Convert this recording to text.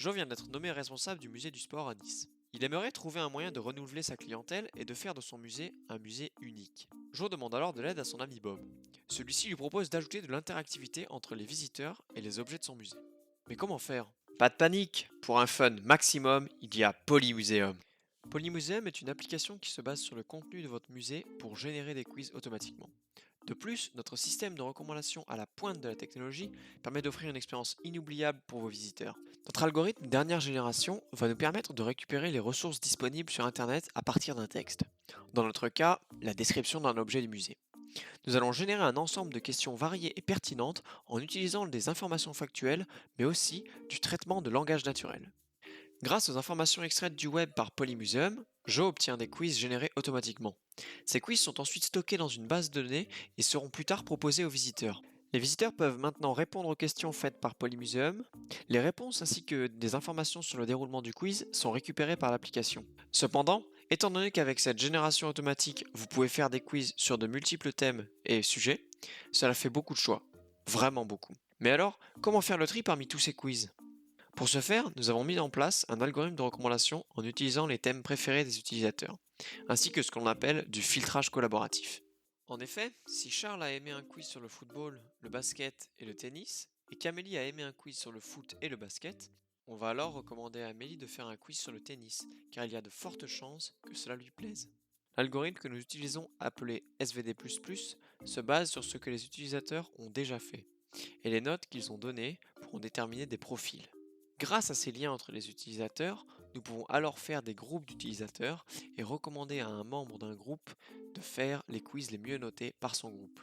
Joe vient d'être nommé responsable du musée du sport à Nice. Il aimerait trouver un moyen de renouveler sa clientèle et de faire de son musée un musée unique. Joe demande alors de l'aide à son ami Bob. Celui-ci lui propose d'ajouter de l'interactivité entre les visiteurs et les objets de son musée. Mais comment faire? Pas de panique, pour un fun maximum, il y a Polymuseum. Polymuseum est une application qui se base sur le contenu de votre musée pour générer des quiz automatiquement. De plus, notre système de recommandation à la pointe de la technologie permet d'offrir une expérience inoubliable pour vos visiteurs. Notre algorithme dernière génération va nous permettre de récupérer les ressources disponibles sur Internet à partir d'un texte. Dans notre cas, la description d'un objet du musée. Nous allons générer un ensemble de questions variées et pertinentes en utilisant des informations factuelles, mais aussi du traitement de langage naturel. Grâce aux informations extraites du web par Polymuseum, Joe obtient des quiz générés automatiquement. Ces quiz sont ensuite stockés dans une base de données et seront plus tard proposés aux visiteurs. Les visiteurs peuvent maintenant répondre aux questions faites par Polymuseum. Les réponses ainsi que des informations sur le déroulement du quiz sont récupérées par l'application. Cependant, étant donné qu'avec cette génération automatique, vous pouvez faire des quiz sur de multiples thèmes et sujets, cela fait beaucoup de choix. Vraiment beaucoup. Mais alors, comment faire le tri parmi tous ces quiz? Pour ce faire, nous avons mis en place un algorithme de recommandation en utilisant les thèmes préférés des utilisateurs, ainsi que ce qu'on appelle du filtrage collaboratif. En effet, si Charles a aimé un quiz sur le football, le basket et le tennis, et qu'Amélie a aimé un quiz sur le foot et le basket, on va alors recommander à Amélie de faire un quiz sur le tennis, car il y a de fortes chances que cela lui plaise. L'algorithme que nous utilisons, appelé SVD++, se base sur ce que les utilisateurs ont déjà fait, et les notes qu'ils ont données pour en déterminer des profils. Grâce à ces liens entre les utilisateurs, nous pouvons alors faire des groupes d'utilisateurs et recommander à un membre d'un groupe de faire les quiz les mieux notés par son groupe.